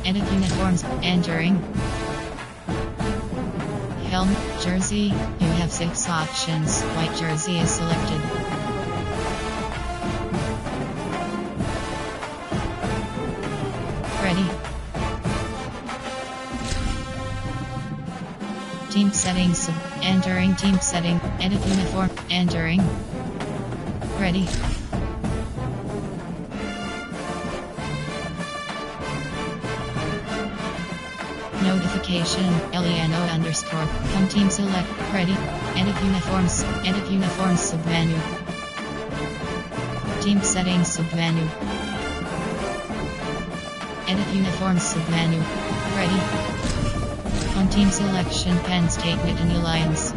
Edit uniforms. Entering. Helmet, jersey. You have 6 options. White jersey is selected. Ready. Team settings. Entering team setting. Edit uniform. Entering. Ready. Notification. LENO_. Come team select. Ready. Edit uniforms. Edit uniforms submenu. Team settings submenu. Edit uniforms submenu. Ready. On team selection, Penn State Nittany Lions.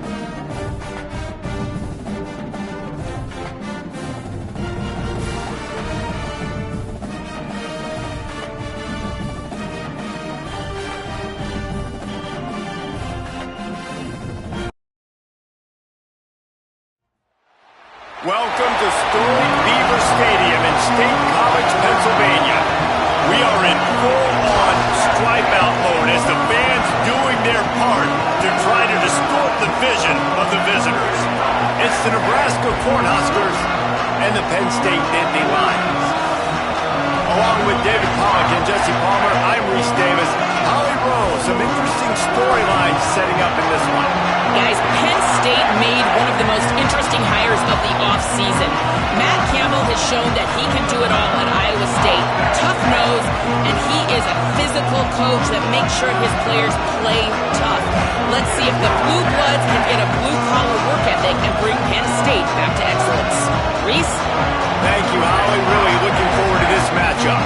Welcome to storied Beaver Stadium in State College, Pennsylvania. We are in full-on stripe-out mode as the fans doing their part to try to distort the vision of the visitors. It's the Nebraska Cornhuskers and the Penn State Nittany Lions. Along with David Pollock and Jesse Palmer, I'm Reese Davis. Holly Rowe, some interesting storylines setting up in this one. Guys, Penn State made one of the most interesting hires of the offseason. Matt Campbell has shown that he can do it all at Iowa State. Tough nose, and he is a physical coach that makes sure his players play tough. Let's see if the Blue Bloods can get a blue-collar work ethic and bring Penn State back to excellence. Reese? Thank you, Holly. Really looking forward to this matchup.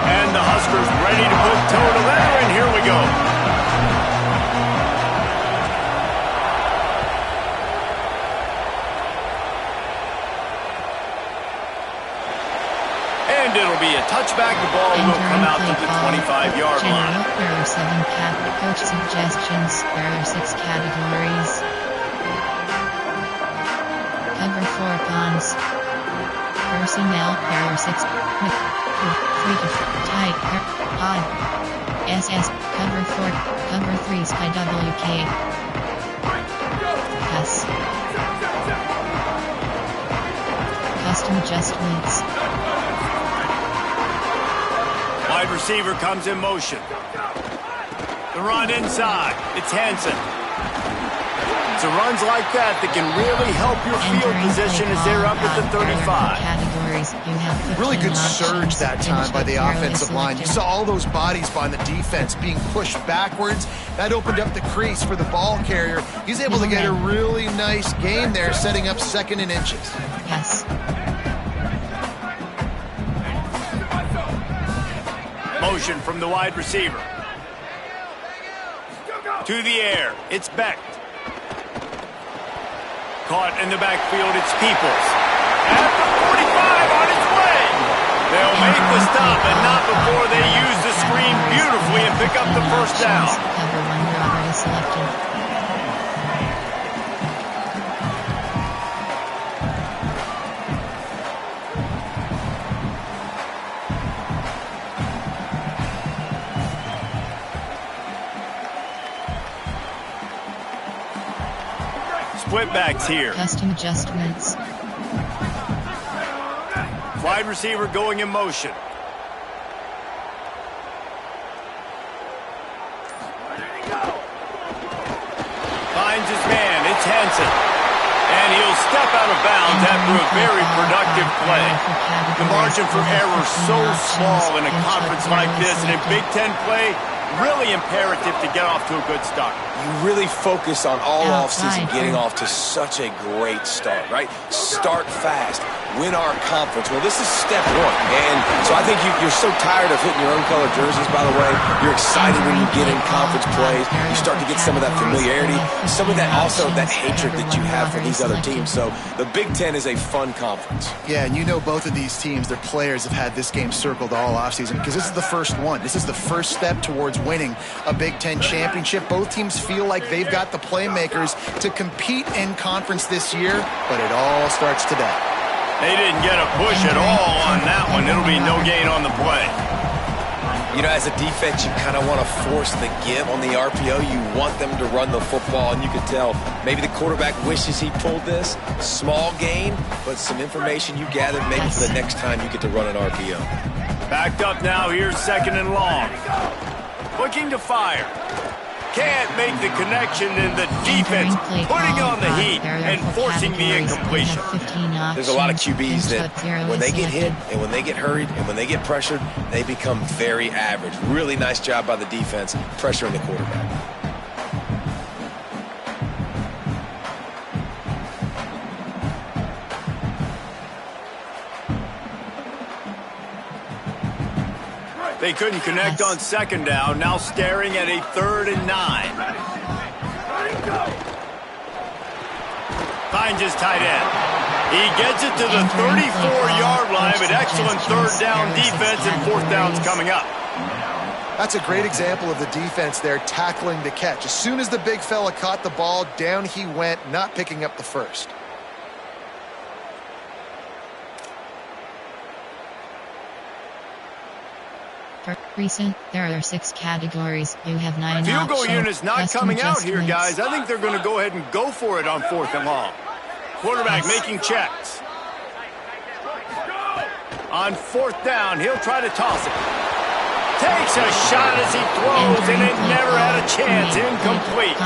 And the Huskers ready to put toe to leather, and here we go. And it'll be a touchback. The ball will come out to the 25-yard line. There are 7 coach suggestions. There are 6 categories. Cover 4 cons. Personnel. There are 6. Free to tight. Odd. SS. Cover 4. Cover 3 Spy WK. Pass. Custom adjustments. Wide receiver comes in motion. The run inside. It's Hansen. It's runs like that can really help your field position as they're up at the 35. Really good surge that time by the offensive line. You saw all those bodies by the defense being pushed backwards. That opened up the crease for the ball carrier. He's able to get a really nice gain there, setting up 2nd and inches. Yes. Motion from the wide receiver. To the air. It's Beck. Caught in the backfield, it's Peoples. At the 45 on its way. They'll make the stop, and not before they use the screen beautifully and pick up the first down. Cover 1 already selected. Split backs here. Custom adjustments. Wide receiver going in motion. Finds his man. It's Hansen. And he'll step out of bounds after a very productive play. The margin for error so small in a conference like this, and in Big Ten play, really imperative to get off to a good start. You really focus on all offseason getting off to such a great start, right? Start fast. win our conference. Well, this is step one. And so I think you're so tired of hitting your own color jerseys, by the way. You're excited when you get in conference plays. You start to get some of that familiarity, some of that also that hatred that you have for these other teams. So the Big Ten is a fun conference. Yeah, and you know both of these teams, their players have had this game circled all offseason because this is the first one. This is the first step towards winning a Big Ten championship. Both teams feel like they've got the playmakers to compete in conference this year, but it all starts today. They didn't get a push at all on that one. It'll be no gain on the play. You know, as a defense, you kind of want to force the give on the RPO. You want them to run the football, and you can tell maybe the quarterback wishes he pulled this. Small gain, but some information you gathered maybe for the next time you get to run an RPO. Backed up now, here's 2nd and long. Looking to fire. Can't make the connection, and the defense putting on the heat and forcing the incompletion. There's a lot of QBs that when they get hit and when they get hurried and when they get pressured, they become very average. Really nice job by the defense pressuring the quarterback. They couldn't connect on 2nd down. Now staring at a 3rd and 9. Finds his tight end. He gets it to the 34-yard line, but excellent 3rd down defense, and 4th down's coming up. That's a great example of the defense there tackling the catch. As soon as the big fella caught the ball, down he went, not picking up the first. Recent, there are 6 categories. You have 9 Field goal optional, unit's not custom coming out here, adjustments. guys. I think they're going to go ahead and go for it on 4th and long. Quarterback making checks. On 4th down, he'll try to toss it. Takes a shot as he throws, and it never had a chance. Incomplete.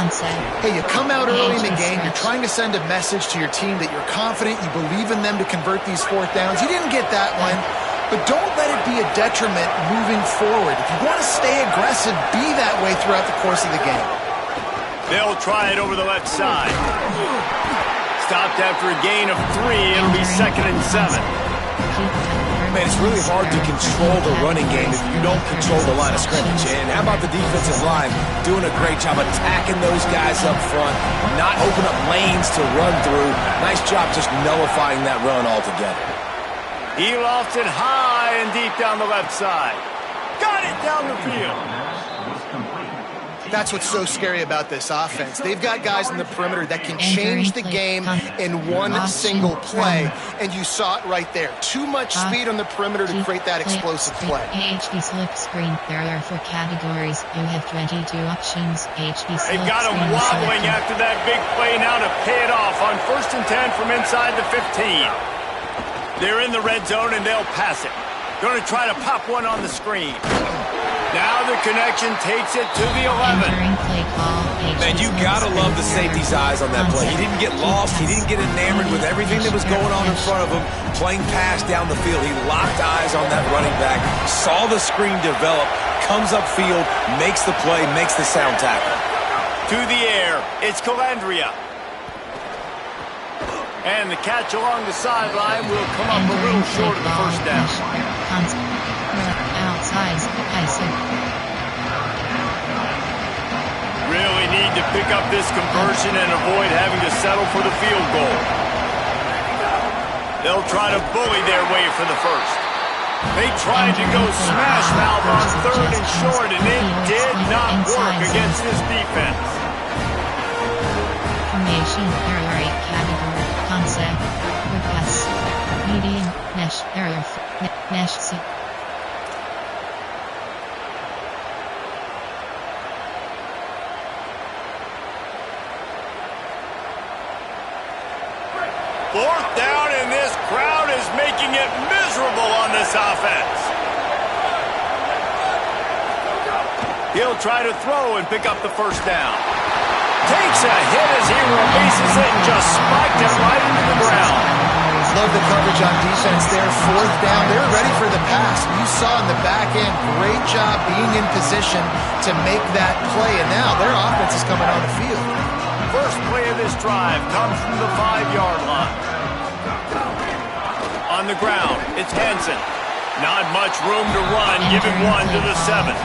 Hey, you come out early in the game, you're trying to send a message to your team that you're confident, you believe in them to convert these 4th downs. You didn't get that one. But don't let it be a detriment moving forward. If you want to stay aggressive, be that way throughout the course of the game. They'll try it over the left side. Stopped after a gain of 3. It'll be 2nd and 7. Man, it's really hard to control the running game if you don't control the line of scrimmage. And how about the defensive line doing a great job attacking those guys up front, not open up lanes to run through. Nice job just nullifying that run altogether. He lofts it high and deep down the left side. Got it down the field. That's what's so scary about this offense. They've got guys in the perimeter that can change the game in one single play, and you saw it right there. Too much speed on the perimeter to create that explosive play. HB slip screen. There are 4 categories. You have 22 options. HB slip They've got him screen wobbling selected. after that big play now to pay it off on 1st and 10 from inside the 15. They're in the red zone, and they'll pass it. Going to try to pop one on the screen. Now the connection takes it to the 11. Entering play call. Man, you gotta love the safety's eyes on that play. He didn't get lost. He didn't get enamored with everything that was going on in front of him. Playing pass down the field. He locked eyes on that running back, saw the screen develop, comes upfield, makes the play, makes the sound tackle. To the air, it's Calandria. And the catch along the sideline will come up a little short of the 1st down. Outside. Really need to pick up this conversion and avoid having to settle for the field goal. They'll try to bully their way for the 1st. They tried to go smash mouth on 3rd and short, and it did not work against this defense. Formation, error 8 category, concept, request, median, mesh, error, mesh, C. Fourth down, and this crowd is making it miserable on this offense. He'll try to throw and pick up the 1st down. Takes a hit as he releases it and just spiked it right into the ground. Love the coverage on defense there. 4th down. They were ready for the pass. You saw in the back end, great job being in position to make that play. And now their offense is coming on the field. First play of this drive comes from the 5-yard line. on the ground. It's Hansen. Not much room to run, giving one to the 7.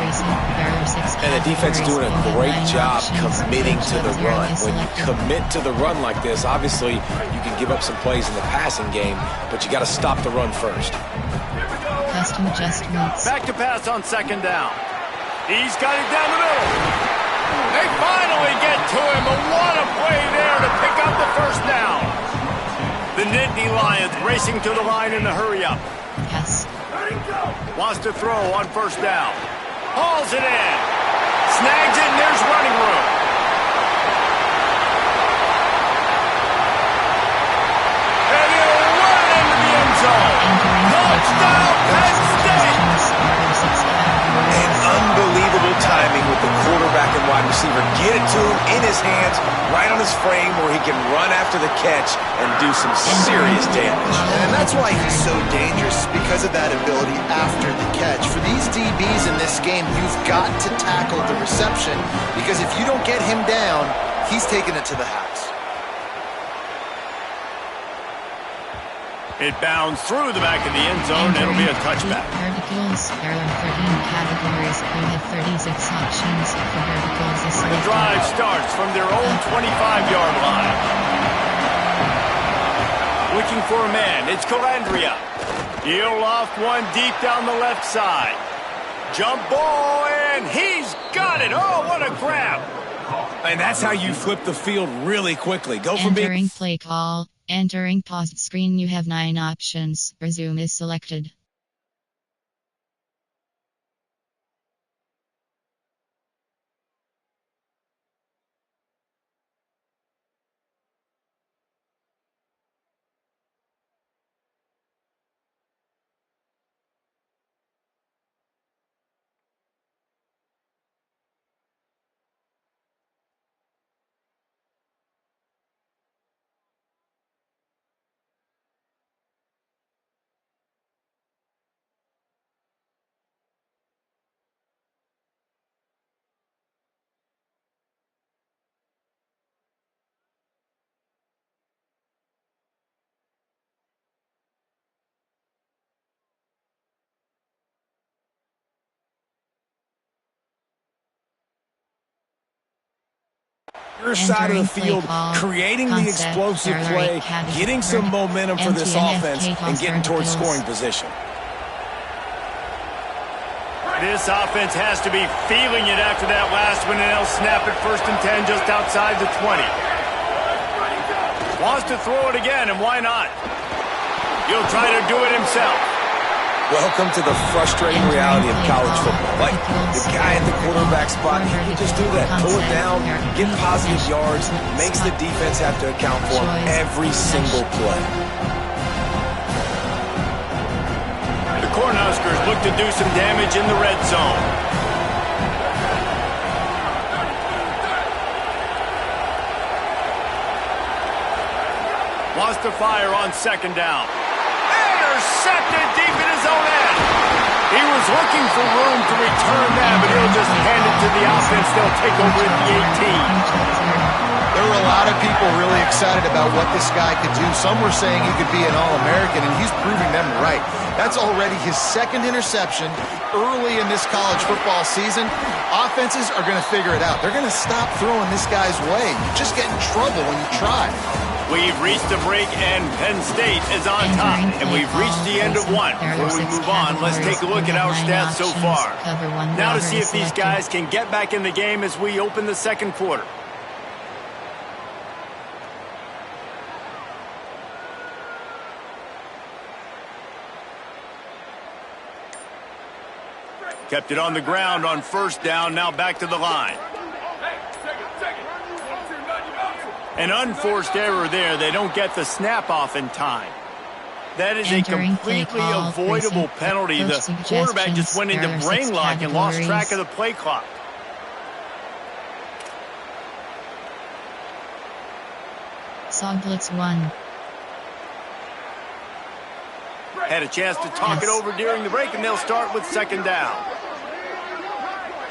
And the defense doing a great job committing to the run. When you commit to the run like this, obviously you can give up some plays in the passing game, but you got to stop the run first. Custom adjustments. Back to pass on 2nd down. He's got it down the middle. They finally get to him, but what a play there to pick up the 1st down. The Nittany Lions racing to the line in the hurry-up. Yes. Wants to throw on 1st down. Hauls it in. Snags it, and there's running room. And he'll run into the end zone. Touchdown, Penn State! And unbelievable timing with the quarterback and wide receiver. Get it to him in his hands, right on his frame where he can run after the catch and do some serious damage. And that's why he's so dangerous, because of that ability after the catch. For these DBs in this game, you've got to tackle the reception, because if you don't get him down, he's taking it to the house. It bounds through the back of the end zone. It'll be a touchback. Verticals. There are 13 categories. You have 36 options for verticals. The drive starts from their own 25-yard line. Looking for a man. It's Calandria. He'll loft one deep down the left side. Jump ball, and he's got it. Oh, what a grab. And that's how you flip the field really quickly. Go from Entering play call. Entering paused screen. You have 9 options. Resume is selected. your side of the field, creating the explosive play, getting some momentum for this offense, and getting towards scoring position. This offense has to be feeling it after that last one, and they'll snap it 1st and 10 just outside the 20. Wants to throw it again, and why not? He'll try to do it himself. Welcome to the frustrating reality of college football. Like, the guy at the quarterback spot, he can just do that. Pull it down, get positive yards, makes the defense have to account for him every single play. The Cornhuskers look to do some damage in the red zone. Wants to fire on 2nd down. Intercepted deep in his own end. He was looking for room to return that, but he'll just hand it to the offense. They'll take over at the 18. There were a lot of people really excited about what this guy could do. Some were saying he could be an All-American, and he's proving them right. That's already his 2nd interception early in this college football season. Offenses are going to figure it out. They're going to stop throwing this guy's way. You just get in trouble when you try. We've reached the break, and Penn State is on top. And we've reached the end of one. Before we move on, let's take a look at our stats so far. Now to see if these guys can get back in the game as we open the 2nd quarter. Kept it on the ground on 1st down, now back to the line. An unforced error there. They don't get the snap off in time. That is a completely avoidable penalty. The quarterback just went into brain lock and lost track of the play clock. Song Blitz 1. Had a chance to talk it over during the break, and they'll start with 2nd down.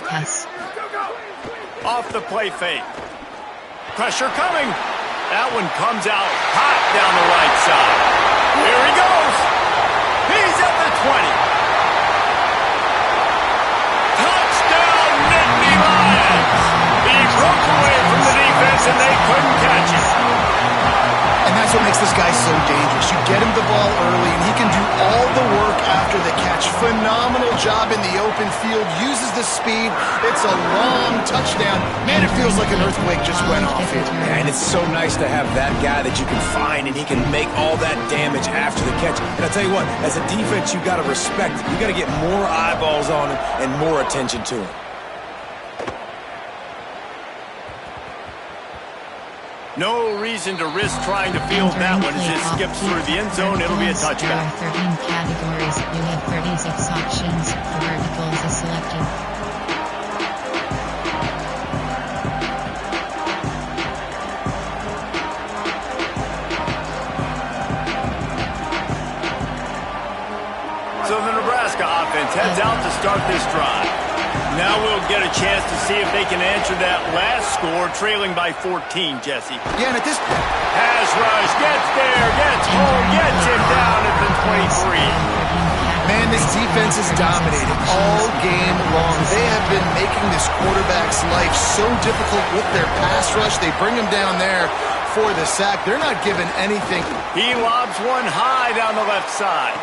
Yes. Off the play fake. Pressure coming. That one comes out hot down the right side. Here he goes. Touchdown, Nittany Lions! He broke away from the defense and they couldn't catch it. And that's what makes this guy so dangerous. You get him the ball early, and he can do all the work after the catch. Phenomenal job in the open field. Uses the speed. It's a long touchdown. Man, it feels like an earthquake just went off here. And it's so nice to have that guy that you can find, and he can make all that damage after the catch. And I'll tell you what, as a defense, you got to respect it. You got to get more eyeballs on him and more attention to him. No reason to risk trying to field that one as it skips through the end zone. It'll be a touchback. There are 13 categories. You have 36 options. The verticals is selected. So the Nebraska offense heads out to start this drive. Now we'll get a chance to see if they can answer that last score, trailing by 14, Jesse. Yeah, and at this point, Pass rush, gets there, gets home, gets him down at the 23. man, this defense is dominating all game long. They have been making this quarterback's life so difficult with their pass rush. They bring him down there for the sack. They're not giving anything. He lobs one high down the left side.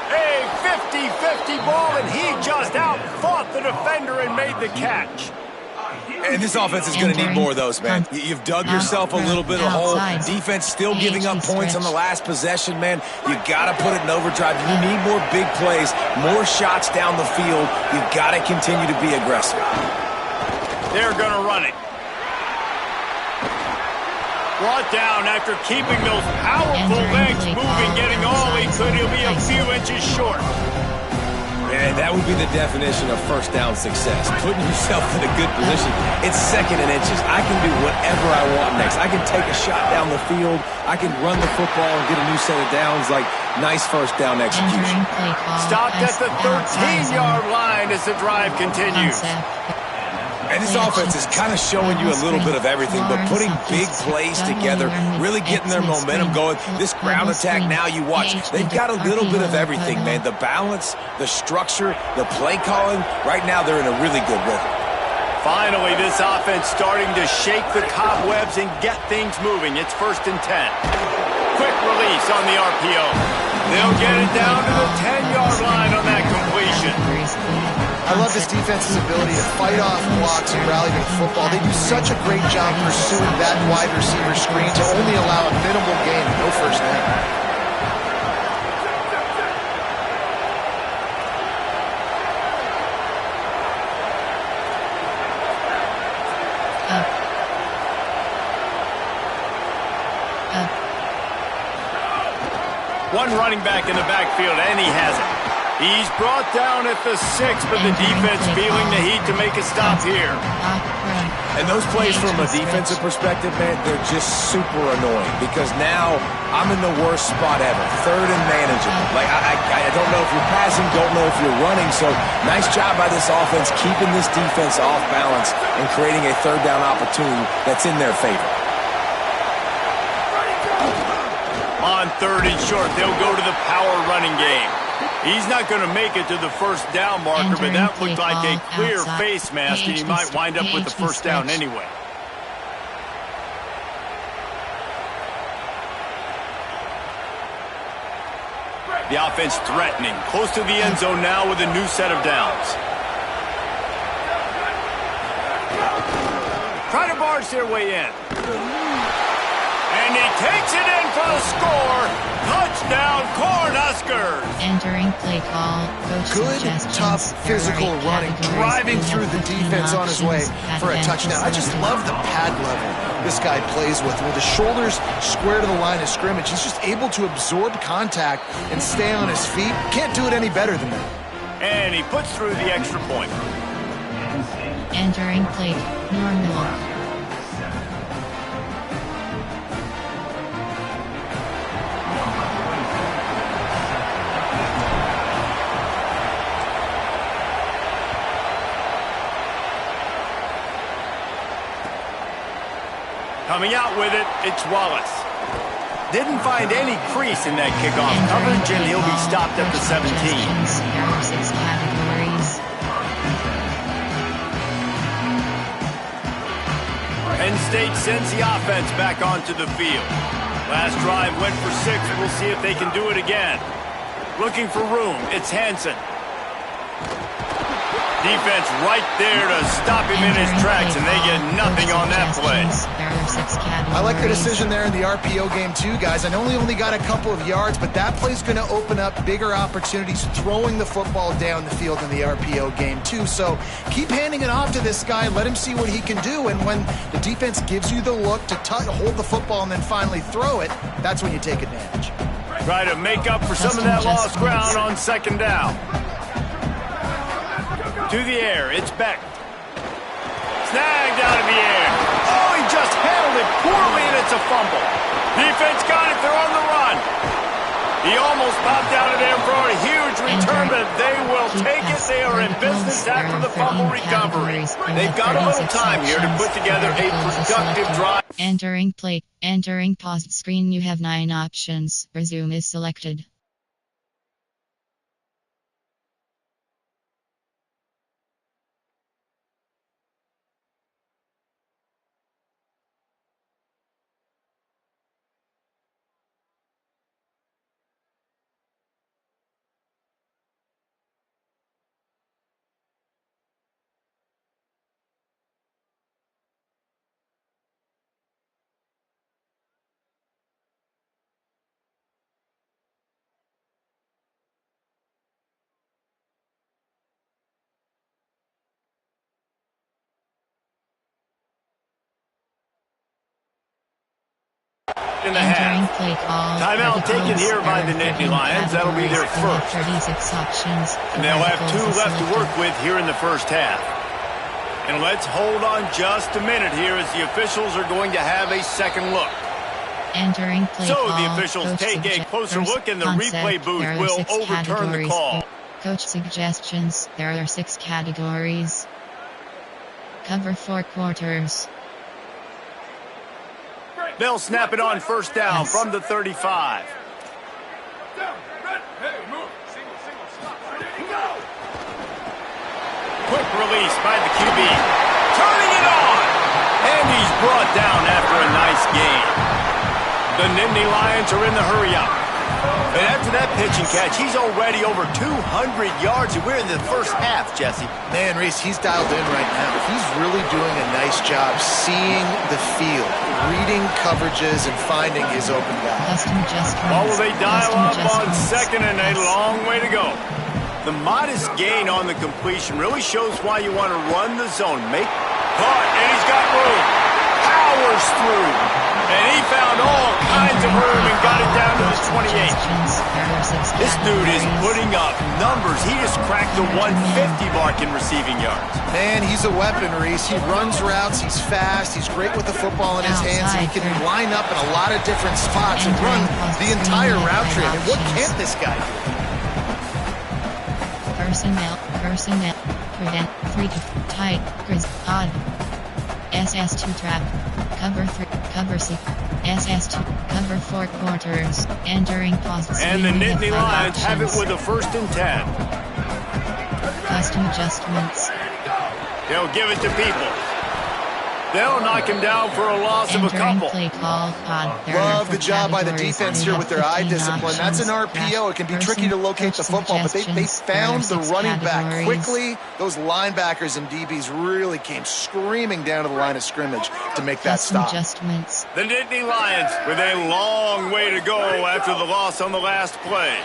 A 50-50 ball, and he just out-fought the defender and made the catch. And this offense is going to need more of those, man. You've dug yourself a little bit of hole. Defense still giving up points on the last possession, man. You got to put it in overdrive. You need more big plays, more shots down the field. You've got to continue to be aggressive. They're going to run it. Brought down after keeping those powerful legs moving, getting all he could. He'll be a few inches short. Man, that would be the definition of first down success. Putting yourself in a good position. It's second and inches. I can do whatever I want next. I can take a shot down the field. I can run the football and get a new set of downs. Like, nice first down execution. Stopped at the 13-yard line as the drive continues. And this offense is kind of showing you a little bit of everything, but putting big plays together, really getting their momentum going. This ground attack now, you watch, they've got a little bit of everything, man. The balance, the structure, the play calling. Right now, they're in a really good rhythm. Finally, this offense starting to shake the cobwebs and get things moving. It's 1st and 10. Quick release on the RPO. They'll get it down to the 10-yard line on that completion. I love this defense's ability to fight off blocks and rally to the football. They do such a great job pursuing that wide receiver screen to only allow a minimal gain, no first down. One running back in the backfield, and he has it. He's brought down at the 6, but the defense feeling the heat to make a stop here. And those plays from a defensive perspective, man, they're just super annoying because now I'm in the worst spot ever. 3rd and manageable. Like, I don't know if you're passing, don't know if you're running. So nice job by this offense keeping this defense off balance and creating a 3rd down opportunity that's in their favor. On 3rd and short, they'll go to the power running game. He's not going to make it to the first down marker, but that looked like a clear face mask, and he might wind up with the first down anyway. The offense threatening, close to the end zone now with a new set of downs. Try to barge their way in. And he takes it in for the score. Touchdown, Cornhuskers. Entering play call. Good, tough, physical running, driving through the defense on his way for a touchdown. I just love the pad level this guy plays with his shoulders square to the line of scrimmage. He's just able to absorb contact and stay on his feet. Can't do it any better than that. And he puts through the extra point. Entering play. Normal. Coming out with it, it's Wallace. Didn't find any crease in that kickoff coverage, and he'll be stopped at the 17. There are 6 categories. Penn State sends the offense back onto the field. Last drive went for 6. We'll see if they can do it again. Looking for room. It's Hansen. Defense right there to stop him in his tracks, and they get nothing on that play. I like the decision there in the RPO game too, guys. I know he only got a couple of yards, but that play's going to open up bigger opportunities throwing the football down the field in the RPO game too. So keep handing it off to this guy. Let him see what he can do, and when the defense gives you the look to hold the football and then finally throw it, that's when you take advantage. Try to make up for some of that lost ground on second down. To the air, it's Beck. Snagged out of the air. Oh, he just handled it poorly, and it's a fumble. Defense got it, they're on the run. He almost popped out of there for a huge return, but they will take it. They are in business after the fumble recovery. They've got a little time here to put together a productive drive. Entering plate. Entering paused screen. You have 9 options. Resume is selected. In the half. Timeout taken here by the Nittany Lions. That'll be their first. 36 options. And they'll have 2 left to work with here in the first half. And let's hold on just a minute here as the officials are going to have a second look. Entering play so call. The officials take a closer look, and the replay booth will overturn the call. Coach suggestions. There are 6 categories. Cover 4 quarters. They'll snap it on first down from the 35. Quick release by the QB. Turning it on! And he's brought down after a nice gain. The Nittany Lions are in the hurry-up. And after that pitch and catch, he's already over 200 yards, and we're in the first half, Jesse. Man, Reese, he's dialed in right now. He's really doing a nice job seeing the field, reading coverages, and finding his open guy. Oh, well, they dial up on second, and a long way to go. The modest gain on the completion really shows why you want to run the zone. Make caught, and he's got room. Powers through. And he found all kinds of room and got it down to the 28. This dude is putting up numbers. He just cracked the 150 mark in receiving yards. Man, he's a weapon, Reese. He runs routes. He's fast. He's great with the football in his hands. He can line up in a lot of different spots and run the entire route tree. And what can't this guy do? Personnel, prevent, 3 to tight, grizz, odd. SS2 trap, cover 3, cover 6, SS2, cover 4 quarters, entering pause. And the Nittany Lions have it with a 1st and 10. Custom adjustments. They'll give it to people. They'll knock him down for a loss of a couple. Play call, Love the job by the defense here with their eye discipline. That's an RPO. It can be tricky to locate the football, but they found the running back quickly. Those linebackers and DBs really came screaming down to the line of scrimmage to make that stop. The Nittany Lions with a long way to go after the loss on the last play.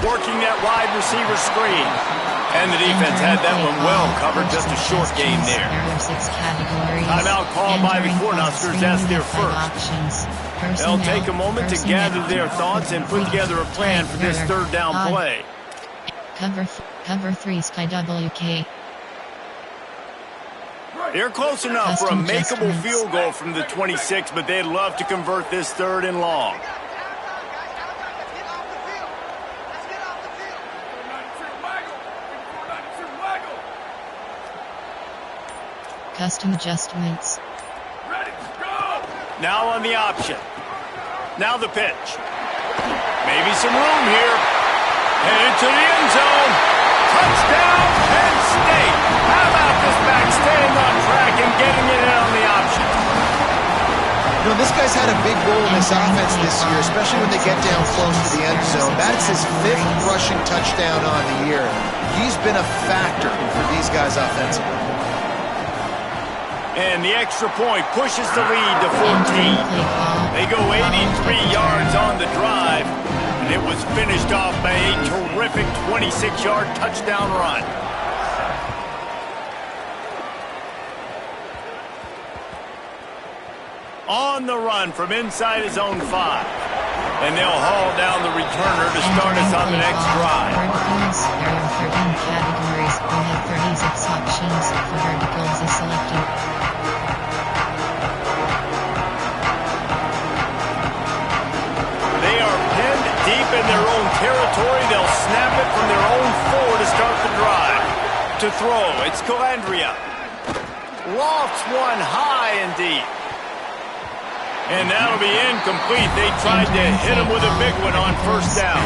Working that wide receiver screen. And the defense had that one well covered, just a short game there. Timeout called by the Cornhuskers. That's their first. They'll take a moment to gather their thoughts and put together a plan for this 3rd down play. Cover 3 Sky WK. They're close enough for a makeable field goal from the 26, but they'd love to convert this 3rd and long. Custom adjustments. Now on the option. Now the pitch. Maybe some room here. Headed to the end zone. Touchdown, Penn State. How about this back staying on track and getting it in on the option? You know, this guy's had a big role in this offense this year, especially when they get down close to the end zone. That's his 5th rushing touchdown on the year. He's been a factor for these guys offensively. And the extra point pushes the lead to 14. They go 83 yards on the drive, and it was finished off by a terrific 26-yard touchdown run. On the run from inside his own 5. And they'll haul down the returner to start us on the next drive. There are 13 categories. We have 36 options. For verticals is selected. They are pinned deep in their own territory. They'll snap it from their own 4 to start the drive. To throw, it's Calandria. Lofts one high and deep. And that'll be incomplete. They tried to hit him with a big one on first down.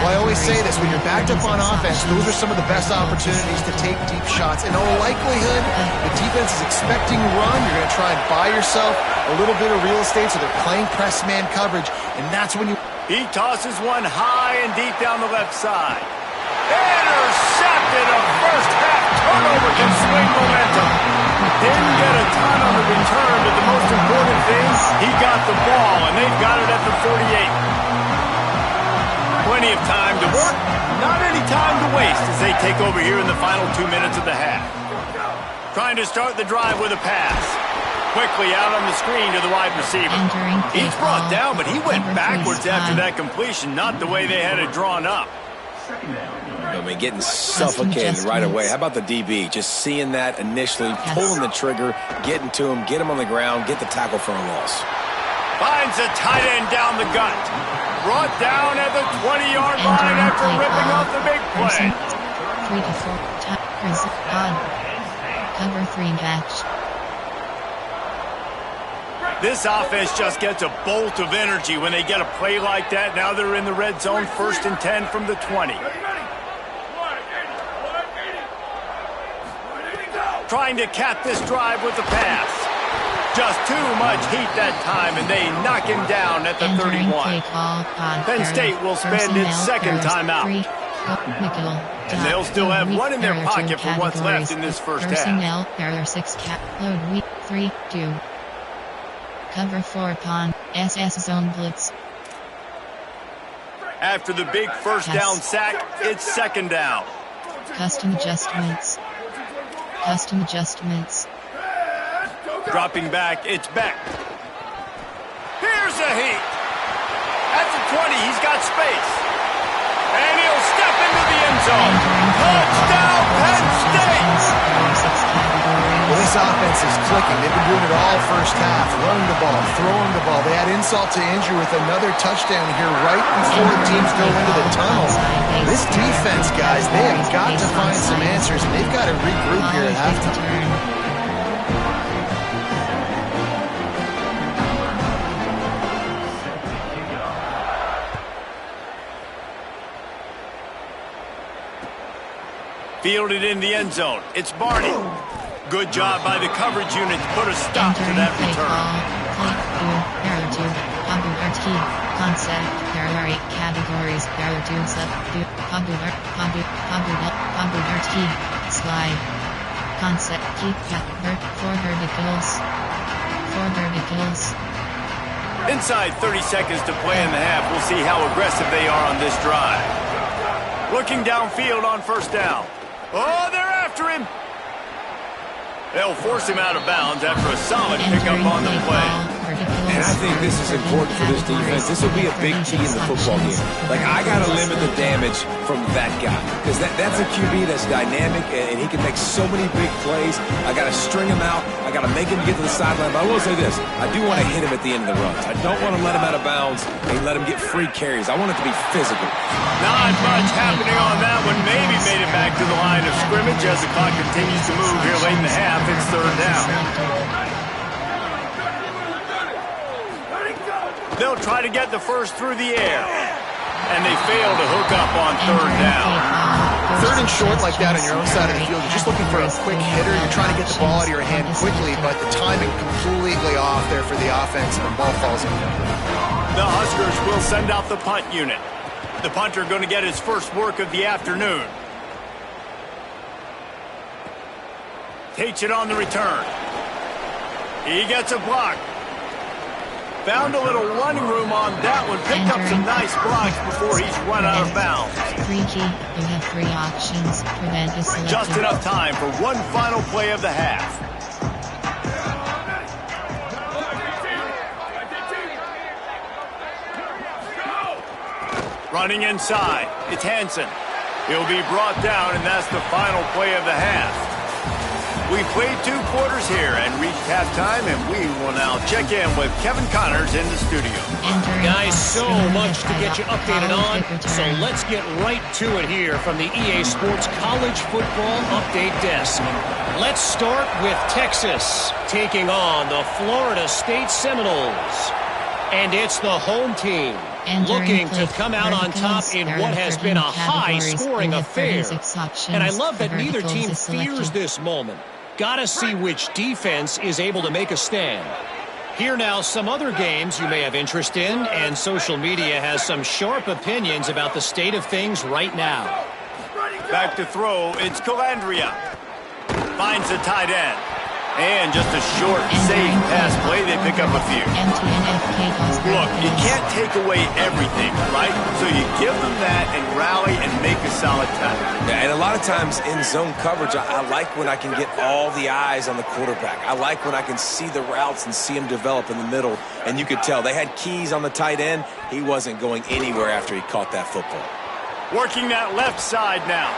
Well, I always say this, when you're backed up on offense, those are some of the best opportunities to take deep shots. In all likelihood, the defense is expecting a run. You're going to try and buy yourself a little bit of real estate, so they're playing press man coverage, and that's when you... He tosses one high and deep down the left side. Intercepted. A first-half turnover can swing momentum. Didn't get a ton on the return, but the most important thing, he got the ball, and they've got it at the 48. Plenty of time to work, not any time to waste as they take over here in the final 2 minutes of the half. Trying to start the drive with a pass. Quickly out on the screen to the wide receiver. He's brought down, but he went backwards after that completion, not the way they had it drawn up. I mean, getting suffocated right away. How about the DB? Just seeing that initially, pulling the trigger, getting to him, get him on the ground, get the tackle for a loss. Finds a tight end down the gut. Brought down at the 20-yard line after ripping off the big play. 3 to 4. On. Cover 3 match. This offense just gets a bolt of energy when they get a play like that. Now they're in the red zone, 1st and 10 from the 20. Trying to cap this drive with the pass. Just too much heat that time, and they knock him down at the 31. Penn State will spend its 2nd timeout. And they'll still have one in their pocket for what's left in this first half. Personnel, error 6 cap, load week 3, 2. Cover 4 upon SS zone blitz. After the big first down sack, it's 2nd down. Custom adjustments. Custom adjustments. Dropping back, it's Beck. Here's a heat. At the 20, he's got space. And he'll step into the end zone. Touchdown, Penn State! Well, this offense is clicking. They've been doing it all first half. Running the ball, throwing the ball. They had insult to injury with another touchdown here right before the teams go into the tunnel. This defense, guys, they have got to find some answers, and they've got to regroup here at halftime. Fielded in the end zone. It's Barney. Good job by the coverage unit to put a stop to that return. Concept. There are 8 categories. There are 2 sub-do. Popular. Key. Slide. Concept. Key. For verticals. Inside 30 seconds to play in the half. We'll see how aggressive they are on this drive. Looking downfield on first down. Oh, they're after him. They'll force him out of bounds after a solid pickup on the play. And I think this is important for this defense. This will be a big key in the football game. Like, I got to limit the damage from that guy. Because that's a QB that's dynamic, and he can make so many big plays. I got to string him out. I got to make him get to the sideline. But I will say this. I do want to hit him at the end of the runs. I don't want to let him out of bounds and let him get free carries. I want it to be physical. Not much happening on that one. Maybe made it back to the line of scrimmage as the clock continues to move here late in the half. It's 3rd down. They'll try to get the first through the air. And they fail to hook up on third down. Third and short like that on your own side of the field, you're just looking for a quick hitter. You're trying to get the ball out of your hand quickly, but the timing completely off there for the offense, and the ball falls in. The Huskers will send out the punt unit. The punter going to get his first work of the afternoon. Takes it on the return. He gets a block. Found a little running room on that one. Picked up some nice blocks before he's run out of bounds. 3G, you have 3 options. Prevent is selected. Just enough time for one final play of the half. Running inside. It's Hansen. He'll be brought down, and that's the final play of the half. We played 2 quarters here and reached halftime, and we will now check in with Kevin Connors in the studio. Guys, so much to get you updated on, so let's get right to it here from the EA Sports College Football Update Desk. Let's start with Texas taking on the Florida State Seminoles. And it's the home team looking to come out on top in what has been a high-scoring affair. And I love that neither team fears this moment. Gotta see which defense is able to make a stand. Here now, some other games you may have interest in, and social media has some sharp opinions about the state of things right now. Back to throw, it's Calandria. Finds the tight end. And just a short, safe pass play, they pick up a few. Look, you can't take away everything, right? So you give them that and rally and make a solid tackle. Yeah, and a lot of times in zone coverage, I like when I can get all the eyes on the quarterback. I like when I can see the routes and see him develop in the middle. And you could tell they had keys on the tight end. He wasn't going anywhere after he caught that football. Working that left side now.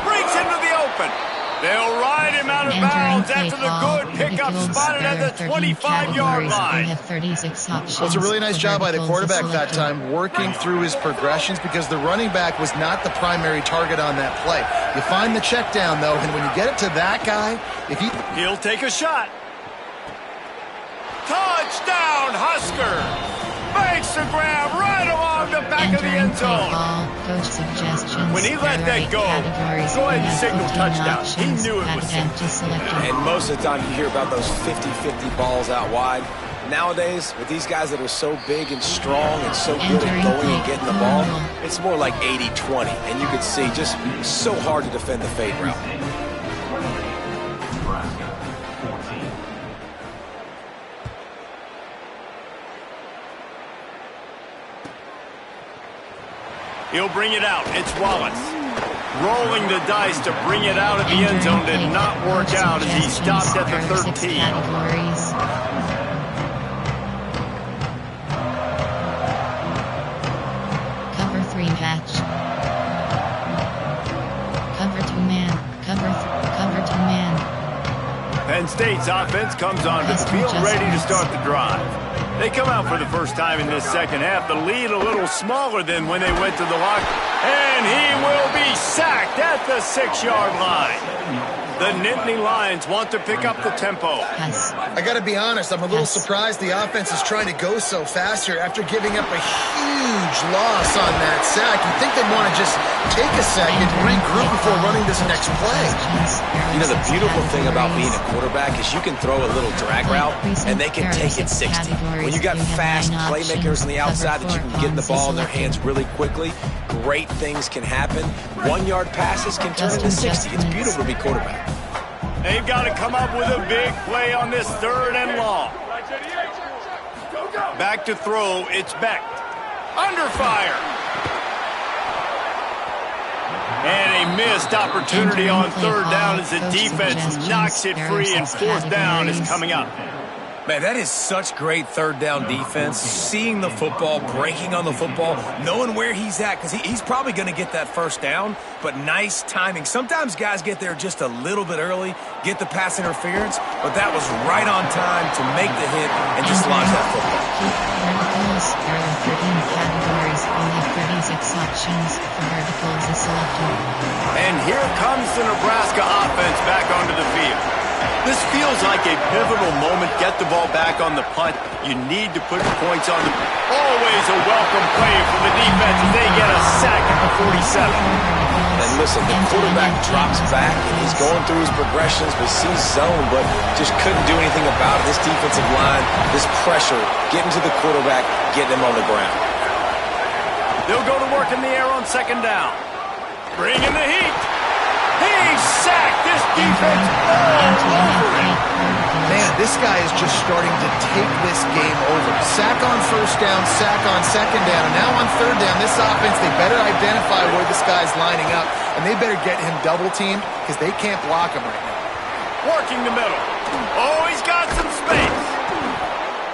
Breaks into the open. They'll ride him out of bounds after the good pickup spotted at the 25-yard line. Well, it's a really nice job by the quarterback that time, working through his progressions, because the running back was not the primary target on that play. You find the check down, though, and when you get it to that guy, he'll take a shot. Touchdown, Husker! Makes the grab right along the back of the end zone. When he let that go ahead and signal touchdown. He knew it was simple. And most of the time you hear about those 50-50 balls out wide. Nowadays, with these guys that are so big and strong and so good at going and getting the ball, it's more like 80-20. And you can see just so hard to defend the fade route. He'll bring it out. It's Wallace. Rolling the dice to bring it out of the end zone did not work out as he stopped at the 13. Cover 3 patch. Cover 2 man. Cover 2 man. Penn State's offense comes onto the field ready to start the drive. They come out for the first time in this second half. The lead a little smaller than when they went to the lock. And he will be sacked at the 6-yard line. The Nittany Lions want to pick up the tempo. I got to be honest, I'm a little surprised the offense is trying to go so fast here after giving up a huge loss on that sack. You'd think they'd want to just take a second, regroup before running this next play. You know, the beautiful thing about being a quarterback is you can throw a little drag route, and they can take it 60. When you got fast playmakers on the outside that you can get the ball in their hands really quickly, great things can happen. 1-yard passes can turn into 60. It's beautiful to be quarterback. They've got to come up with a big play on this 3rd and long. Back to throw, it's Beck. Under fire. And a missed opportunity on 3rd down as the defense knocks it free, and 4th down is coming up. Man, that is such great 3rd down defense. Seeing the football, breaking on the football, knowing where he's at, because he's probably going to get that 1st down, but nice timing. Sometimes guys get there just a little bit early, get the pass interference, but that was right on time to make the hit and just launch that football. Verticals, there are 13 categories, only 36 options for verticals is selected. And here comes the Nebraska offense back onto the field. This feels like a pivotal moment. Get the ball back on the punt. You need to put points on the... Always a welcome play from the defense as they get a sack at the 47. And listen, the quarterback drops back, and he's going through his progressions, but sees zone, but just couldn't do anything about it. This defensive line, this pressure, getting to the quarterback, getting him on the ground. They'll go to work in the air on second down. Bring in the heat. He's sacked. This defense all over him. Man, this guy is just starting to take this game over. Sack on first down, sack on second down, and now on third down, this offense, they better identify where this guy's lining up, and they better get him double-teamed because they can't block him right now. Working the middle. Oh, he's got some space.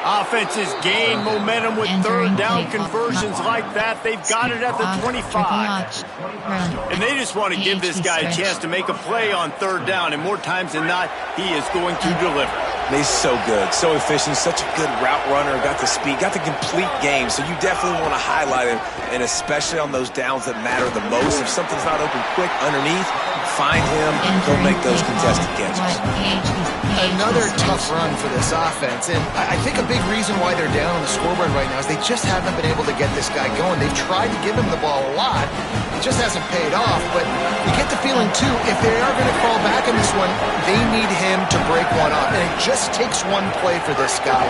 Offenses gain momentum with third down conversions like that. They've got it at the 25. And they just want to give this guy a chance to make a play on third down. And more times than not, he is going to deliver. He's so good, so efficient, such a good route runner, got the speed, got the complete game. So you definitely want to highlight him, and especially on those downs that matter the most. If something's not open quick underneath, find him, go make those contested catches. Another tough run for this offense, and I think a big reason why they're down on the scoreboard right now is they just haven't been able to get this guy going. They've tried to give him the ball a lot. It just hasn't paid off, but you get the feeling, too, if they are going to crawl back in this one, they need him to break one off, and it just takes one play for this guy.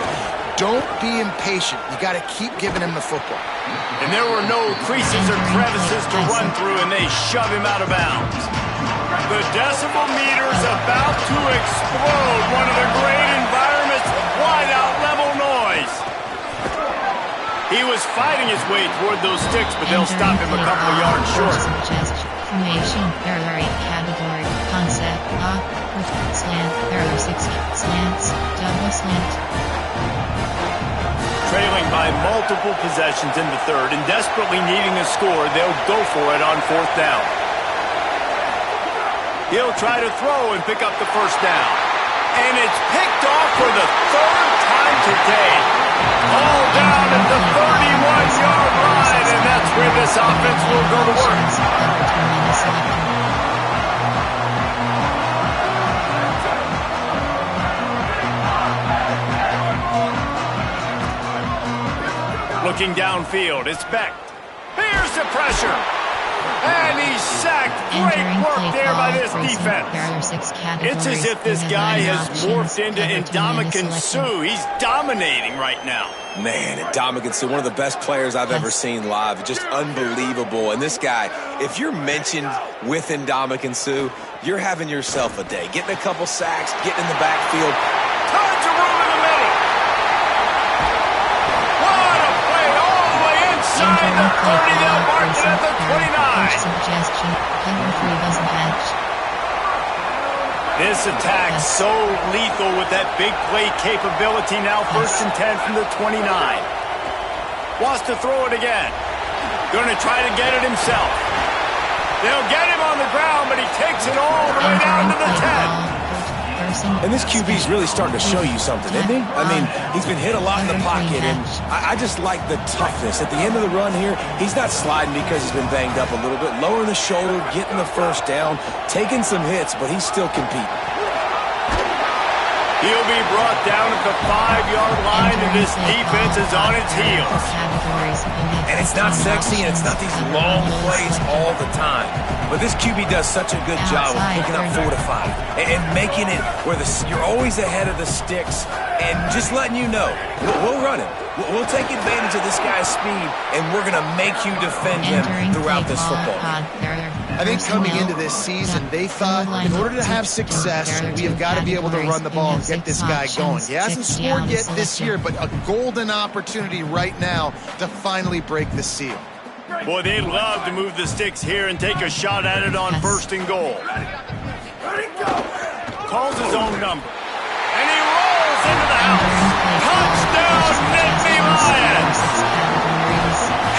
Don't be impatient. You got to keep giving him the football. And there were no creases or crevices to run through, and they shove him out of bounds. The decibel meter's about to explode. One of the great environments, wide out level noise. He was fighting his way toward those sticks, but they'll stop him a couple of yards short. Formation, error 8 category, concept, with slant, error 6, slants, double slant. Trailing by multiple possessions in the third and desperately needing a score, they'll go for it on fourth down. He'll try to throw and pick up the first down. And it's picked off for the third time today. All down at the 31-yard line, and that's where this offense will go to work. Looking downfield, it's Beck. Here's the pressure. And he's sacked. Great work there by this defense. It's as if this guy has morphed into Ndamukong Suh. He's dominating right now. Man, Ndamukong Suh, one of the best players I've ever seen live. Just unbelievable. And this guy, if you're mentioned with Ndamukong Suh, you're having yourself a day. Getting a couple sacks, getting in the backfield. Tons of room in the middle. What a play all the way inside the 30. They'll mark it at the 29. Suggestion, cover 3 doesn't match. This attack so lethal with that big play capability. Now 1st and 10 from the 29. Wants to throw it again. Going to try to get it himself. They'll get him on the ground, but he takes it all the way down to the 10. And this QB's really starting to show you something, isn't he? I mean, he's been hit a lot in the pocket, and I just like the toughness. At the end of the run here, he's not sliding because he's been banged up a little bit. Lowering the shoulder, getting the first down, taking some hits, but he's still competing. He'll be brought down at the 5-yard line, and this defense is on its heels. And it's not sexy, and it's not these long plays all the time. But this QB does such a good job of picking up 4 to 5 and making it where you're always ahead of the sticks and just letting you know, we'll run it. We'll take advantage of this guy's speed, and we're going to make you defend him throughout this football game. I think coming into this season, they thought in order to have success, we have got to be able to run the ball and get this guy going. He hasn't scored yet this year, but a golden opportunity right now to finally break the seal. Boy, they'd love to move the sticks here and take a shot at it on 1st and goal. Calls his own number. And he rolls into the house. Touchdown, Nittany Lions!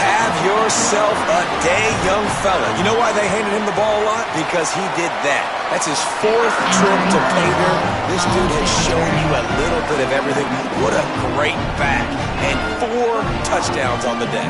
Have yourself a day, young fella. You know why they handed him the ball a lot? Because he did that. That's his 4th trip to pay dirt. This dude has shown you a little bit of everything. What a great back. And 4 touchdowns on the day.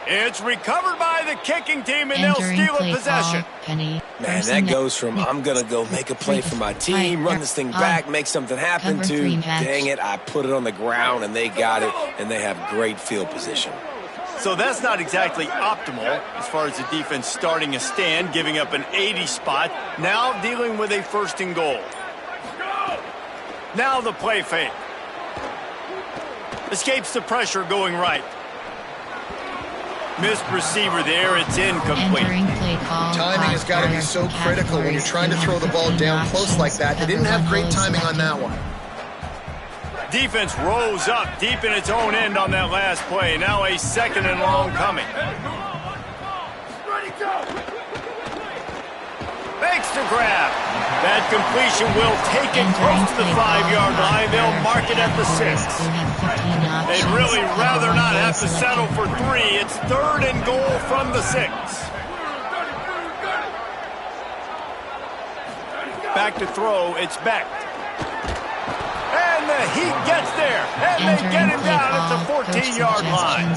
It's recovered by the kicking team, and they'll steal a possession. Penny. Man, that goes from I'm going to go make a play for my team, run this thing back, make something happen, to dang it, I put it on the ground, and they got it, and they have great field position. So that's not exactly optimal as far as the defense starting a stand, giving up an 80 spot, now dealing with a 1st and goal. Now the play fake. Escapes the pressure going right. Missed receiver there, it's incomplete. Timing has got to be so critical when you're trying to throw the ball down close like that. They didn't have great timing on that one. Defense rose up deep in its own end on that last play. Now a 2nd and long coming. Makes the grab. That completion will take it close to the 5-yard line. They'll mark it at the 6. They'd really rather not have to settle for 3. It's 3rd and goal from the 6. Back to throw, it's Beck. And the Heat gets there, and they get him down at the 14-yard line.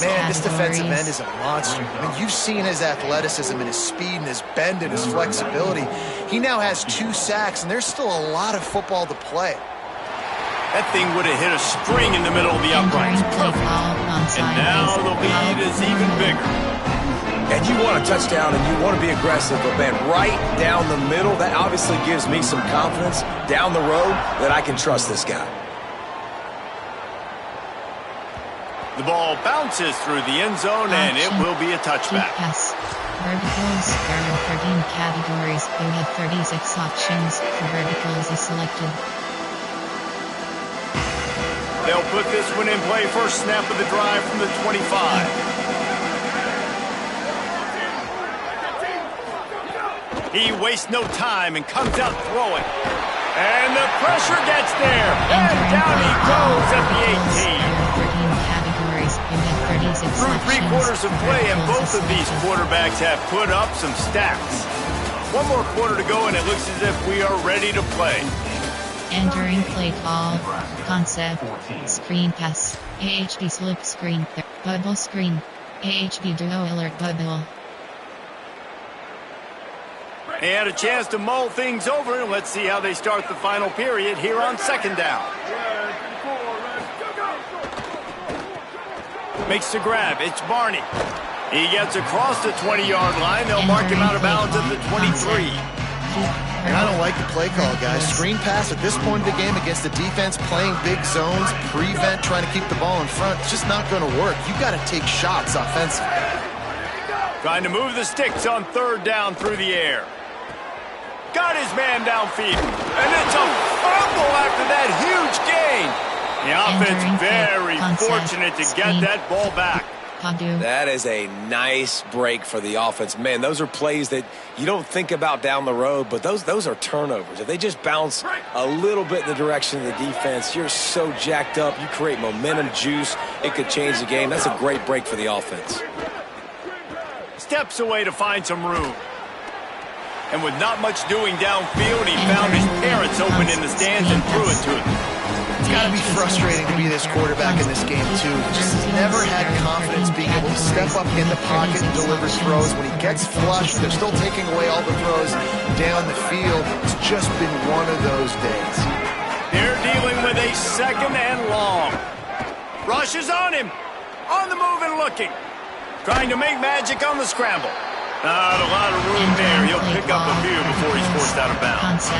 Man, this defensive end is a monster. I mean, you've seen his athleticism and his speed and his bend and his flexibility. He now has 2 sacks, and there's still a lot of football to play. That thing would have hit a string in the middle of the uprights. Perfect. And now the lead is even bigger. And you want a touchdown and you want to be aggressive, but man, right down the middle, that obviously gives me some confidence down the road that I can trust this guy. The ball bounces through the end zone, and it will be a touchback. Verticals, there are 13 categories. You have 36 options. The verticals is selected. They'll put this one in play. First snap of the drive from the 25. He wastes no time and comes out throwing. And the pressure gets there. And down he goes at the 18. Through 3 quarters of play, and both of these quarterbacks have put up some stacks. 1 more quarter to go, and it looks as if we are ready to play. Entering play call. Concept. Screen pass. AHP slip screen. Bubble screen. AHP duo alert bubble. They had a chance to mull things over, and let's see how they start the final period here on 2nd down. Makes the grab. It's Barney. He gets across the 20-yard line. They'll mark him out of bounds at the 23. And I don't like the play call, guys. Screen pass at this point of the game against the defense playing big zones, prevent, trying to keep the ball in front. It's just not going to work. You've got to take shots offensively. Trying to move the sticks on 3rd down through the air. Got his man downfield. And it's a fumble after that huge gain. The offense very fortunate to get that ball back. That is a nice break for the offense. Man, those are plays that you don't think about down the road, but those are turnovers. If they just bounce a little bit in the direction of the defense, you're so jacked up. You create momentum, juice. It could change the game. That's a great break for the offense. Steps away to find some room. And with not much doing downfield, he found his parents open in the stands and threw it to him. It's got to be frustrating to be this quarterback in this game, too. Just never had confidence being able to step up in the pocket and deliver throws. When he gets flushed, they're still taking away all the throws down the field. It's just been one of those days. They're dealing with a 2nd and long. Rush is on him. On the move and looking. Trying to make magic on the scramble. Not a lot of room there. He'll pick up a few before he's forced out of bounds.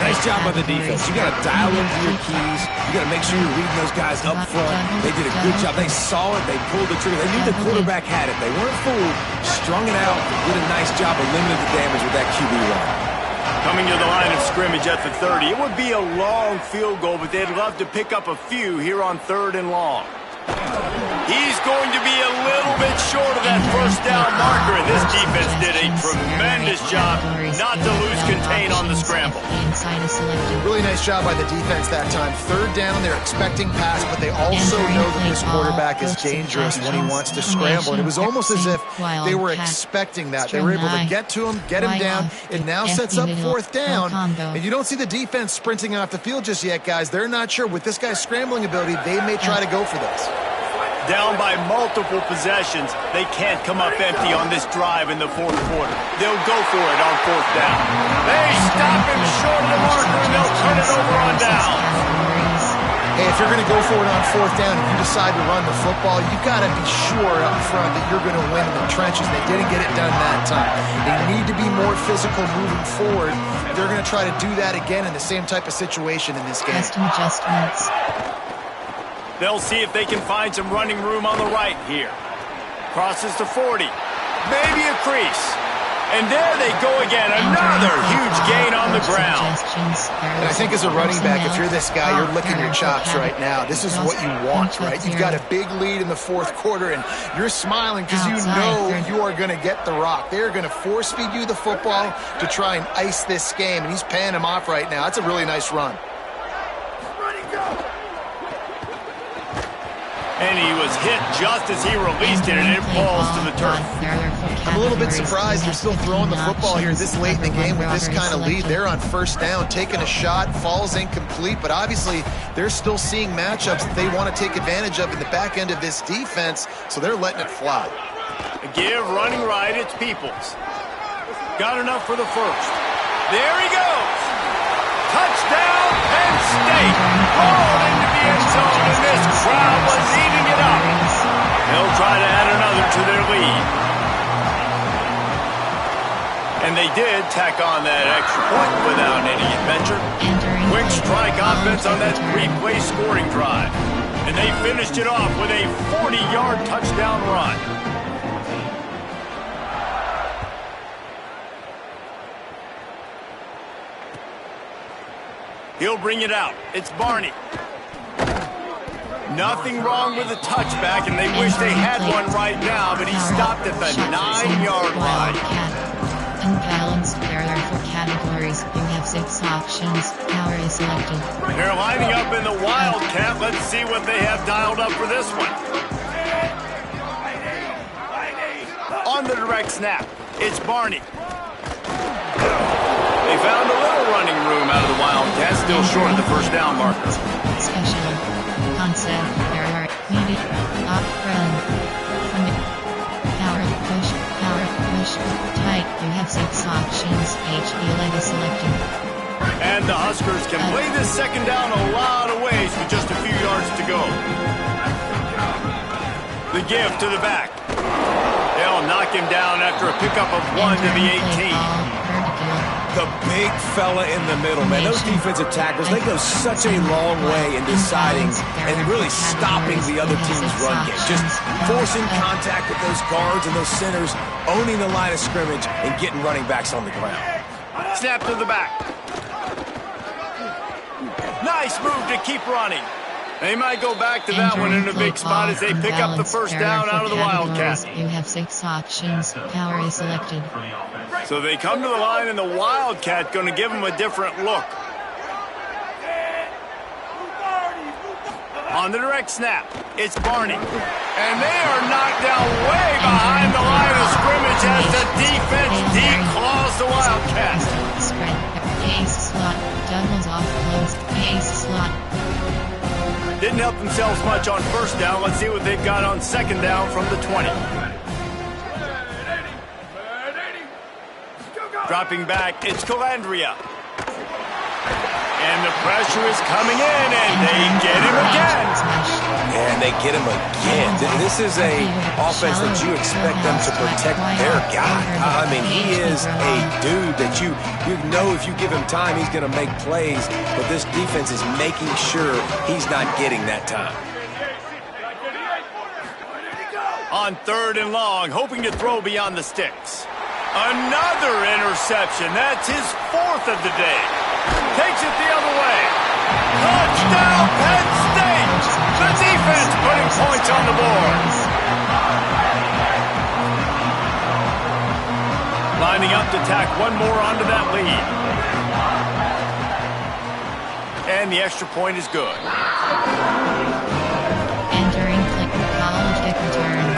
Nice job by the defense. You got to dial into your keys. You got to make sure you're reading those guys up front. They did a good job. They saw it. They pulled the trigger. They knew the quarterback had it. They weren't fooled. Strung it out. Did a nice job of limiting the damage with that QB run. Coming to the line of scrimmage at the 30. It would be a long field goal, but they'd love to pick up a few here on 3rd and long. He's going to be a little bit short of that 1st down marker, and this defense did a tremendous job not to lose contain on the scramble. Really nice job by the defense that time. 3rd down, they're expecting pass, but they also know that this quarterback is dangerous when he wants to scramble. And it was almost as if they were expecting that. They were able to get to him, get him down. It now sets up 4th down. And you don't see the defense sprinting off the field just yet, guys. They're not sure. With this guy's scrambling ability, they may try to go for this. Down by multiple possessions, they can't come up empty on this drive in the fourth quarter. They'll go for it on fourth down. They stop him short of the marker, and they'll turn it over on down. Hey, if you're going to go for it on fourth down, if you decide to run the football, you've got to be sure up front that you're going to win in the trenches. They didn't get it done that time. They need to be more physical moving forward. They're going to try to do that again in the same type of situation in this game. Custom adjustments. They'll see if they can find some running room on the right here. Crosses to 40. Maybe a crease. And there they go again. Another huge gain on the ground. And I think as a running back, if you're this guy, you're licking your chops right now. This is what you want, right? You've got a big lead in the fourth quarter, and you're smiling because you know you are going to get the rock. They're going to force feed you the football to try and ice this game, and he's paying him off right now. That's a really nice run. And he was hit just as he released it, and it falls to the turf. I'm a little bit surprised they're still throwing the football here this late in the game with this kind of lead. They're on first down, taking a shot, falls incomplete, but obviously they're still seeing matchups that they want to take advantage of in the back end of this defense, so they're letting it fly. A give running right, it's Peoples. Got enough for the first. There he goes. Touchdown, Penn State. Rolled into the end zone, and this crowd was eating it up. They'll try to add another to their lead. And they did tack on that extra point without any adventure. Quick strike offense on that three-play scoring drive. And they finished it off with a 40-yard touchdown run. He'll bring it out. It's Barney. Nothing wrong with the touchback, and they wish they had one right now, but he stopped at the 9-yard line. Unbalanced. There are 4 categories. You have 6 options. Power is selected. They're lining up in the Wildcat. Let's see what they have dialed up for this one. On the direct snap, it's Barney. They found a little running room out of the Wildcat, still short of the first down marker. Special concept. There are medium, up, run, power, push, tight. You have 6 options. HB leg is selected. And the Huskers can play this second down a lot of ways with just a few yards to go. The give to the back. They'll knock him down after a pickup of 1 to the 18. The big fella in the middle, man. Those defensive tackles, they go such a long way in deciding and really stopping the other team's run game. Just forcing contact with those guards and those centers, owning the line of scrimmage, and getting running backs on the ground. Snap to the back. Nice move to keep running. They might go back to that one in a big spot as they pick up the first down out of the Wildcat. You have 6 options. Power is selected. So they come to the line, and the Wildcat going to give them a different look. On the direct snap, it's Barney. And they are knocked down way behind the line of scrimmage as the defense declaws the Wildcat. Spread. Ace slot. Doubles off close. Ace slot. Didn't help themselves much on first down. Let's see what they've got on second down from the 20. Dropping back, it's Calandria. And the pressure is coming in, and they get him again. And they get him again. This is a offense that you expect them to protect their guy. I mean, he is a dude that you know if you give him time, he's going to make plays. But this defense is making sure he's not getting that time. On 3rd and long, hoping to throw beyond the sticks. Another interception. That's his 4th of the day. Takes it the other way. Touchdown, Penn State! The defense putting points on the board. Lining up to tack one more onto that lead. And the extra point is good. Entering college kick return.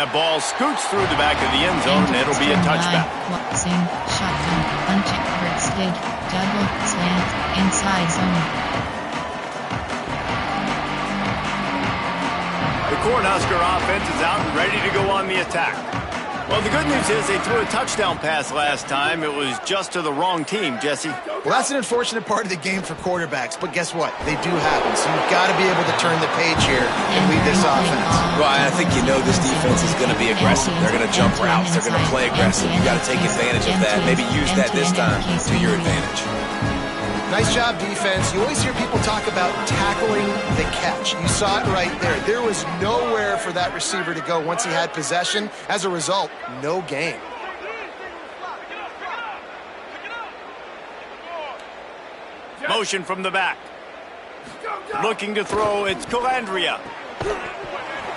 That ball scoots through the back of the end zone, and it'll be a touchback. Boxing, shotgun, unchecked skid, double, slant, inside zone. The Cornhusker offense is out and ready to go on the attack. Well, the good news is they threw a touchdown pass last time. It was just to the wrong team, Jesse. Well, that's an unfortunate part of the game for quarterbacks, but guess what? They do happen, so you've got to be able to turn the page here and lead this offense. Well, I think you know this defense is going to be aggressive. They're going to jump routes. They're going to play aggressive. You got to take advantage of that. Maybe use that this time to your advantage. Nice job, defense. You always hear people talk about tackling the catch. You saw it right there. There was nowhere for that receiver to go once he had possession. As a result, no gain. Motion from the back. Looking to throw, it's Calandria.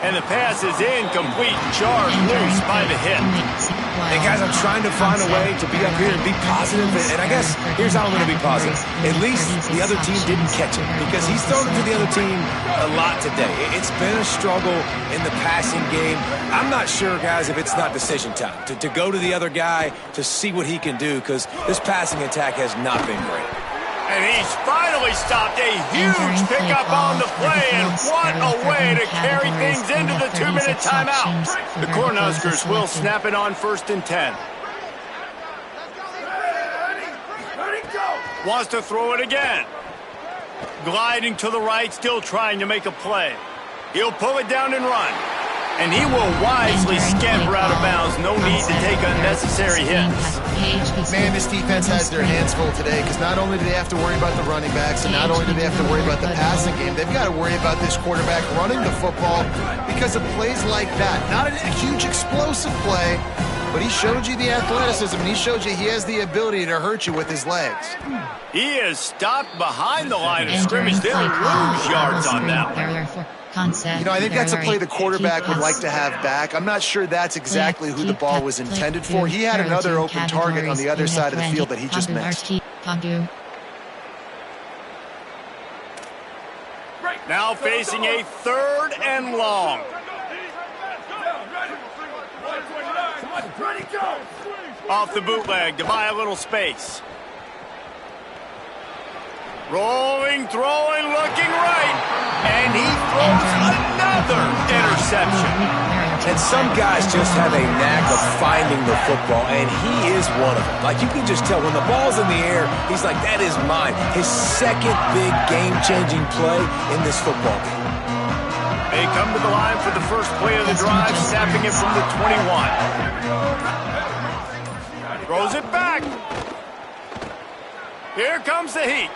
And the pass is incomplete. Charged loose by the hit. Hey, guys, I'm trying to find a way to be up here and be positive, and I guess here's how I'm going to be positive. At least the other team didn't catch him, because he's thrown it to the other team a lot today. It's been a struggle in the passing game. I'm not sure, guys, if it's not decision time to go to the other guy to see what he can do, because this passing attack has not been great. And he's finally stopped. A huge pickup on the play, and what a way to carry things into the 2-minute timeout. The Cornhuskers will snap it on 1st and 10. Wants to throw it again. Gliding to the right, still trying to make a play. He'll pull it down and run. And he will wisely scamper out of bounds. No need to take unnecessary hits. Man, this defense has their hands full today, because not only do they have to worry about the running backs, and not only do they have to worry about the passing game, they've got to worry about this quarterback running the football because of plays like that. Not a huge explosive play, but he showed you the athleticism, and he showed you he has the ability to hurt you with his legs. He is stopped behind the line of scrimmage. They'll lose yards on that one. You know, I think that's a play the quarterback would like to have back. I'm not sure that's exactly who the ball was intended for. He had another open target on the other side of the field that he just missed. Now facing a 3rd and long. Off the bootleg to buy a little space. Rolling, throwing, looking right. And he throws another interception. And some guys just have a knack of finding the football, and he is one of them. Like, you can just tell when the ball's in the air, he's like, that is mine. His second big game-changing play in this football game. They come to the line for the first play of the drive, snapping it from the 21. Throws it back. Here comes the heat.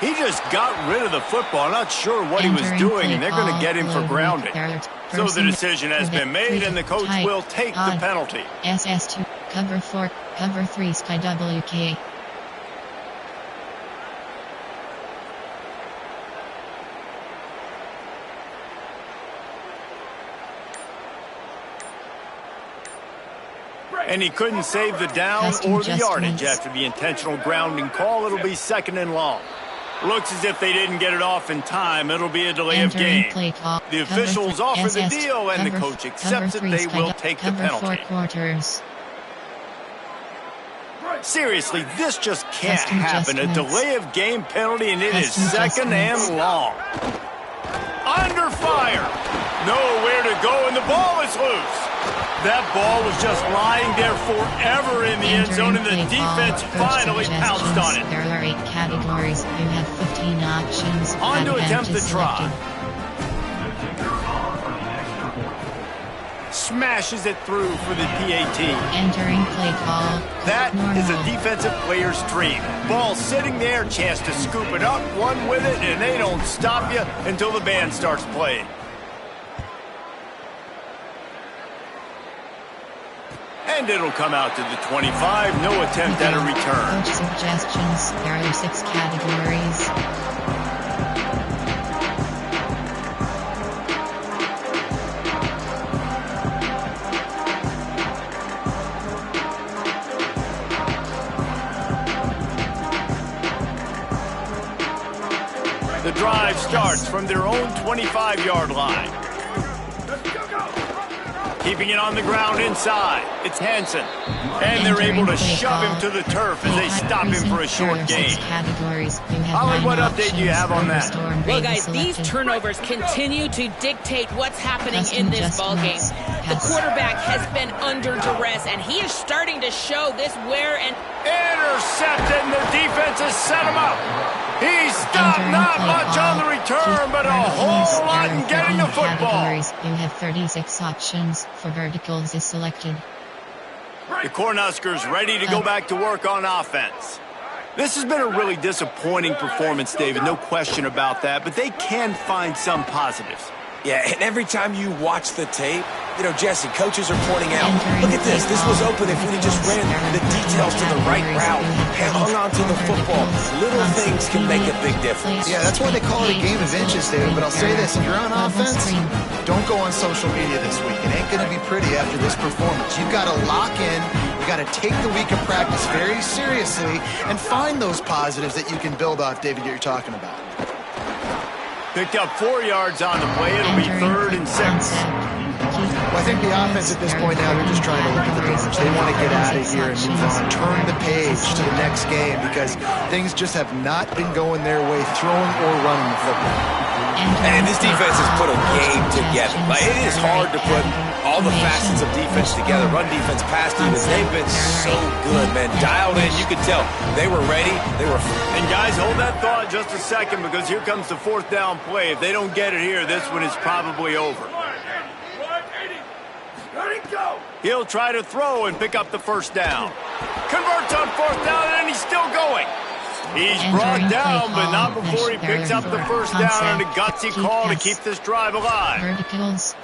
He just got rid of the football. I'm not sure what he was doing, and they're going to get him for grounding. So the decision has been made, and the coach will take the penalty. SS2, cover 4, cover 3, Sky WK. And he couldn't save the down or the yardage after the intentional grounding call. It'll be 2nd and long. Looks as if they didn't get it off in time. It'll be a delay of game. The officials offer the deal, and the coach accepts it. They will take the penalty. Seriously, this just can't happen. A delay of game penalty, and it is 2nd and long. Under fire. Nowhere to go, and the ball is loose. That ball was just lying there forever in the end zone, and the defense finally pounced on it. There are 8 categories. You have 15 options. On to attempt the try. Smashes it through for the PAT. Entering play call. That is a defensive player's dream. Ball sitting there, chance to scoop it up, run with it, and they don't stop you until the band starts playing. And it'll come out to the 25. No attempt at a return. Coach suggestions. There are 6 categories. The drive starts from their own 25-yard line. Keeping it on the ground inside. It's Hansen. And they're able to shove him to the turf as they stop him for a short gain. Holly, what update do you have on that? Well, guys, these turnovers continue to dictate what's happening in this ballgame. The quarterback has been under duress, and he is starting to show this wear and... Intercepted, and their defense has set him up. He stopped, not much on the return, but a whole lot in getting the football. You have 36 options for verticals is selected. The Cornhuskers ready to go back to work on offense. This has been a really disappointing performance, David, no question about that, but they can find some positives. Yeah, and every time you watch the tape, you know, Jesse, coaches are pointing out, look at this. This was open if we just ran the details to the right route and hung on to the football. Little things can make a big difference. Yeah, that's why they call it a game of inches, David. But I'll say this, if you're on offense, don't go on social media this week. It ain't going to be pretty after this performance. You've got to lock in. You got to take the week of practice very seriously and find those positives that you can build off, David, that you're talking about. Picked up 4 yards on the play. It'll be 3rd and 6. Well, I think the offense at this point now, they're just trying to look at the damage. They want to get out of here and move on. Turn the page to the next game because things just have not been going their way, throwing or running the football. And this defense has put a game together. Like, it is hard to put all the facets of defense together. Run defense, pass defense, they've been so good, man. Dialed in, you could tell. They were ready. And guys, hold that thought just a second because here comes the 4th down play. If they don't get it here, this one is probably over. He'll try to throw and pick up the 1st down. Converts on 4th down, and he's still going. He's brought down, but not before he picks up the 1st down and a gutsy call to keep this drive alive.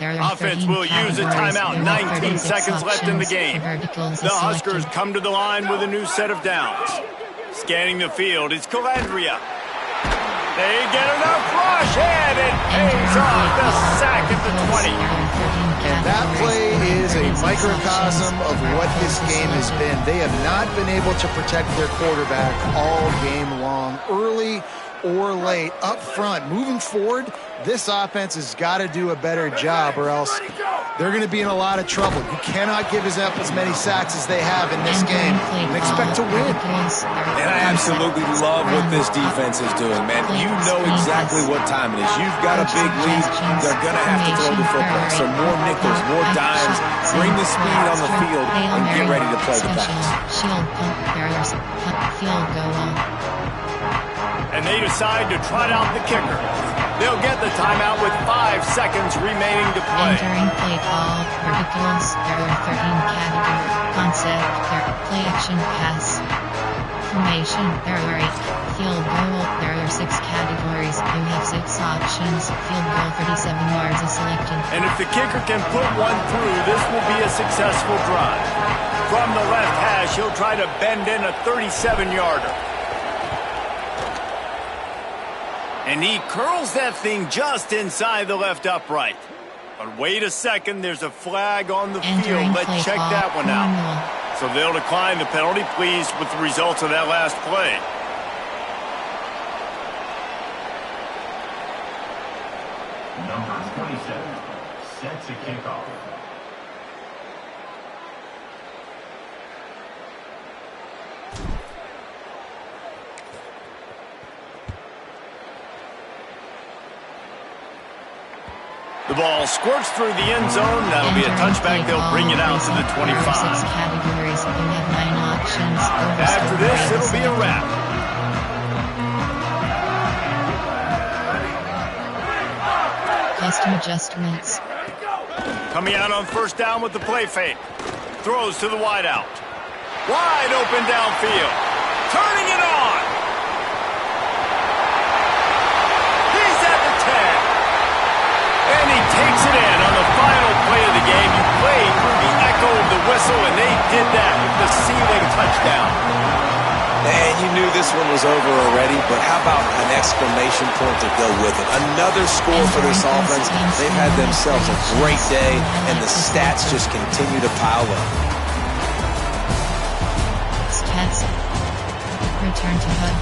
Offense will use a timeout. 19 seconds left in the game. The Huskers come to the line with a new set of downs. Scanning the field, it's Calandria. They get enough rush, and it pays off. The sack at the 20. And that play is a microcosm of what this game has been. They have not been able to protect their quarterback all game long, early or late, up front. Moving forward, this offense has got to do a better job or else they're going to be in a lot of trouble. You cannot give up as many sacks as they have in this game and expect to win. And I absolutely love what this defense is doing, man. You know exactly what time it is. You've got a big lead. They're going to have to throw the football. So more nickels, more dimes, bring the speed on the field, and get ready to play the pass. Field goal. And they decide to trot out the kicker. They'll get the timeout with 5 seconds remaining to play. Entering play call, verticals, error 13 category, concept, play action pass, formation, error 8, field goal, error 6 categories, you have 6 options, field goal 37 yards is selected. And if the kicker can put one through, this will be a successful drive. From the left hash, he'll try to bend in a 37-yarder. And he curls that thing just inside the left upright. But wait a second, there's a flag on the field. Let's check that one out. So they'll decline the penalty, pleased with the results of that last play. Number 27 sets a kickoff. The ball squirts through the end zone. That'll be a touchback. They'll bring it out to the 25. After this, it'll be a wrap. Custom adjustments. Coming out on 1st down with the play fake. Throws to the wideout. Wide open downfield. Turning it on. He's at the 10. And he takes it in on the final play of the game. You played through the echo of the whistle, and they did that with the ceiling touchdown. And you knew this one was over already, but how about an exclamation point to go with it? Another score for this offense. They've had themselves a great day, and the stats just continue to pile up. Stats. Return to HUD.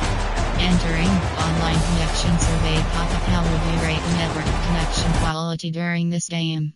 Entering online connection survey pop-up. How would you rate network connection quality during this game?